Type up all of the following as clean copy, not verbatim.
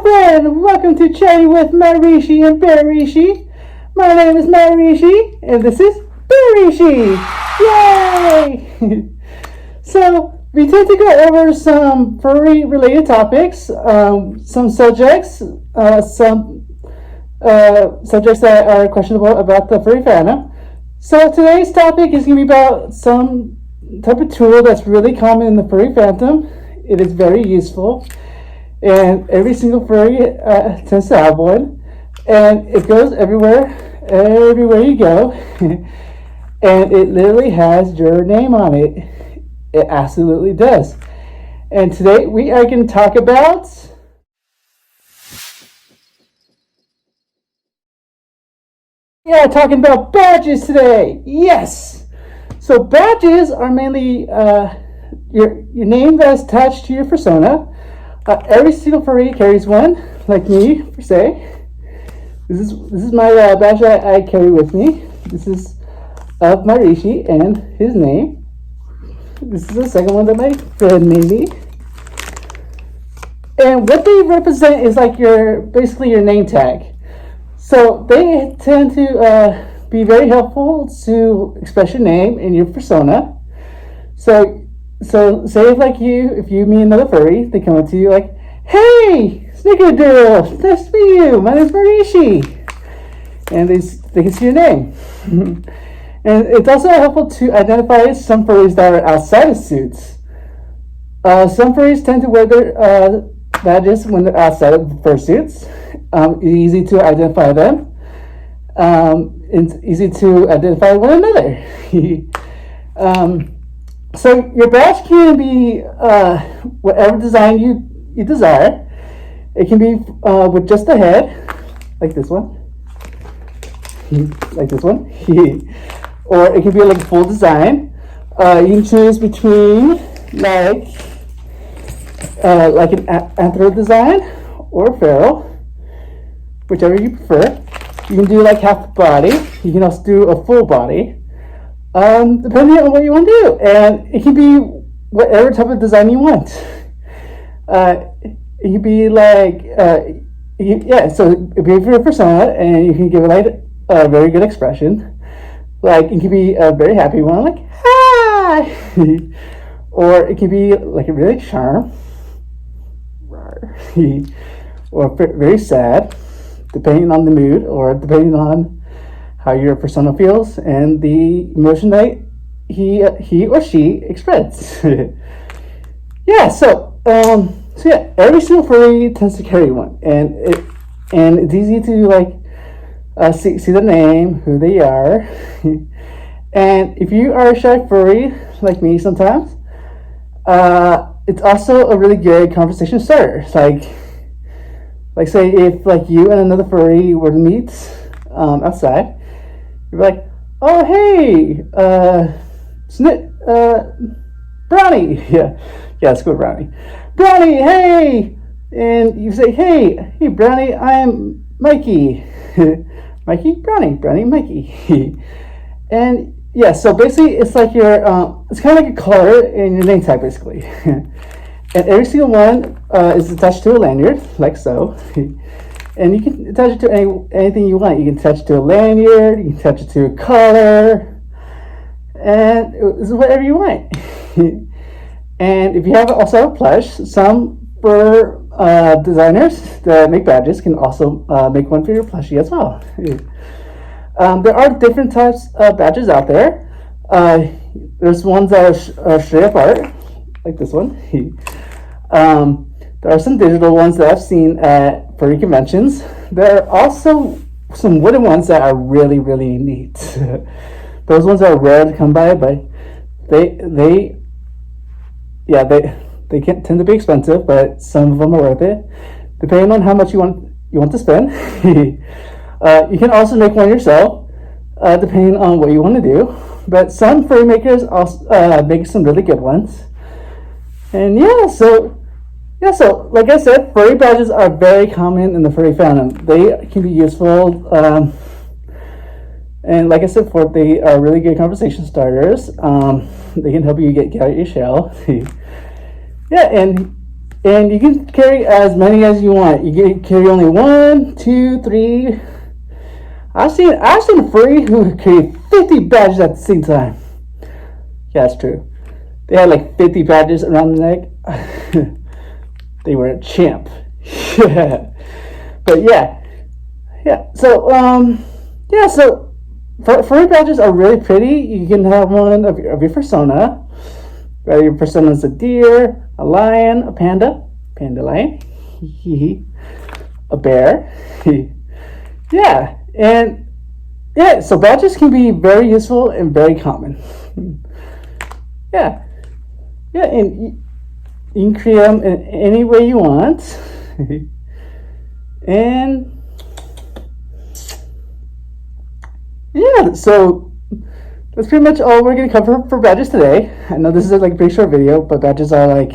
friend, welcome to Chatting with Myrishi and Bearishi. My name is Myrishi, and this is Bearishi. Yay! So, we tend to go over some furry related topics, some subjects, some subjects that are questionable about the furry fandom. So today's topic is going to be about some type of tool that's really common in the furry fandom. It is very useful, and every single furry tends to have one, and it goes everywhere you go, and it literally has your name on it. It absolutely does. And today we are going to talk about talking about badges today. Yes. So badges are mainly your name that's attached to your persona. Every single furry carries one, like me per se. This is my badge that I carry with me. This is of Myrishi and his name. This is the second one that my friend made me. And what they represent is like basically your name tag. So they tend to be very helpful to express your name and your persona. So say if you meet another furry, they come up to you like, "Hey, Snickerdoodle, nice to meet you. My name's Myrishi," and they can see your name. And it's also helpful to identify some furries that are outside of suits. Some furries tend to wear their badges when they're outside of fursuits. It's easy to identify them. It's easy to identify one another. So your badge can be whatever design you desire. It can be with just the head, like this one. Like this one. Or it can be like a full design. You can choose between like an anthro design or feral, whichever you prefer. You can do like half the body. You can also do a full body, depending on what you want to do. And it can be whatever type of design you want. It can be like so it'd be for your persona, and you can give it like a very good expression. Like it can be a very happy one, like hi, or it can be like a really charm, or very sad, depending on the mood or depending on how your persona feels and the emotion that he or she expresses. So every single furry tends to carry one, and it's easy to like see the name, who they are. And if you are a shy furry like me sometimes, it's also a really good conversation starter. Like say if like you and another furry were to meet outside, you're like, "Oh hey, Brownie." Yeah, let's go Brownie. Brownie, hey, and you say, "Hey Brownie, I'm Mikey." Mikey, Brownie, Mikey. And so basically it's like it's kind of like a color in your name tag basically. And every single one is attached to a lanyard, like so. And you can attach it to anything you want. You can attach it to a lanyard, you can attach it to a collar, and it's whatever you want. And if you also have a plush, some fur designers that make badges can also make one for your plushie as well. There are different types of badges out there. There's ones that are straight up art, like this one. There are some digital ones that I've seen at furry conventions. There are also some wooden ones that are really, really neat. Those ones are rare to come by, but they can tend to be expensive, but some of them are worth it, depending on how much you want to spend. You can also make one yourself, depending on what you want to do. But some furry makers also make some really good ones. And so like I said, furry badges are very common in the furry fandom. They can be useful, and like I said before, they are really good conversation starters. They can help you get out of your shell. And And you can carry as many as you want. You can carry only 1, 2, 3. I've seen a furry who carried 50 badges at the same time. Yeah, that's true. They had like 50 badges around the neck. They were a champ. But yeah. So So furry badges are really pretty. You can have one of your persona. Whether your persona is a deer, a lion, a panda lion, a bear. So badges can be very useful and very common. And you can create them in any way you want. And so that's pretty much all we're going to cover for badges today. I know this is like a pretty short video, but badges are like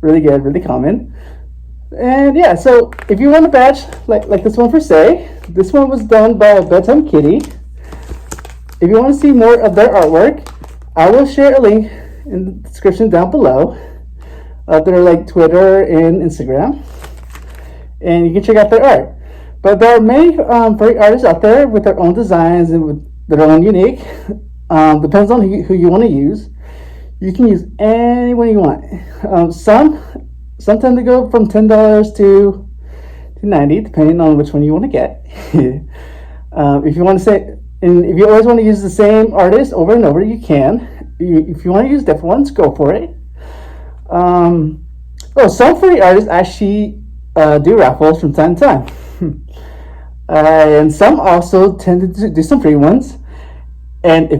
really good, really common. And so if you want a badge like this one for Say, this one was done by Bedtime Kitty. If you want to see more of their artwork, I will share a link in the description down below. They're like Twitter and Instagram, and you can check out their art. But there are many furry artists out there with their own designs and with their own unique. Depends on who you want to use. You can use anyone you want. Some tend to go from $10 to $90, depending on which one you want to get. If you want to say, and if you always want to use the same artist over and over, you can. If you want to use different ones, go for it. Some furry artists actually do raffles from time to time. And some also tend to do some free ones. And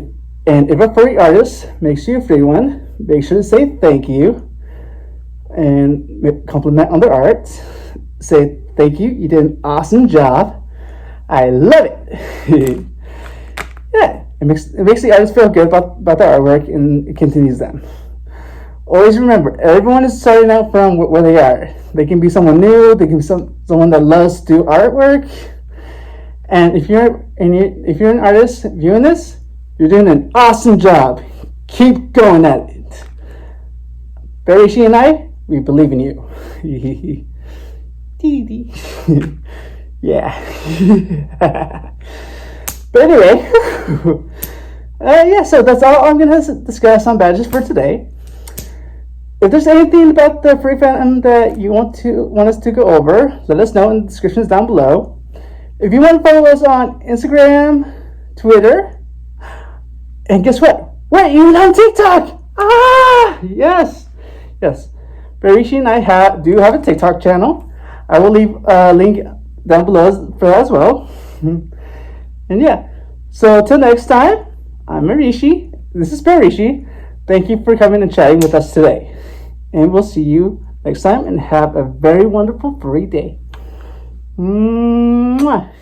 if a furry artist makes you a free one, make sure to say thank you and compliment on their art. Say thank you, you did an awesome job. I love it. It makes the artist feel good about their artwork, and it continues them. Always remember, everyone is starting out from where they are. They can be someone new. They can be someone that loves to do artwork. And if you're an artist viewing this, you're doing an awesome job. Keep going at it. Myrishi and I, we believe in you. Yeah. But anyway, so that's all I'm going to discuss on badges for today. If there's anything about the furry fandom that you want us to go over, let us know in the descriptions down below. If you want to follow us on Instagram, Twitter, and guess what? We're even on TikTok! Yes. Myrishi and I do have a TikTok channel. I will leave a link down below for that as well. And so till next time, I'm Myrishi. This is Bearishi. Thank you for coming and chatting with us today. And we'll see you next time, and have a very wonderful furry day. Mwah.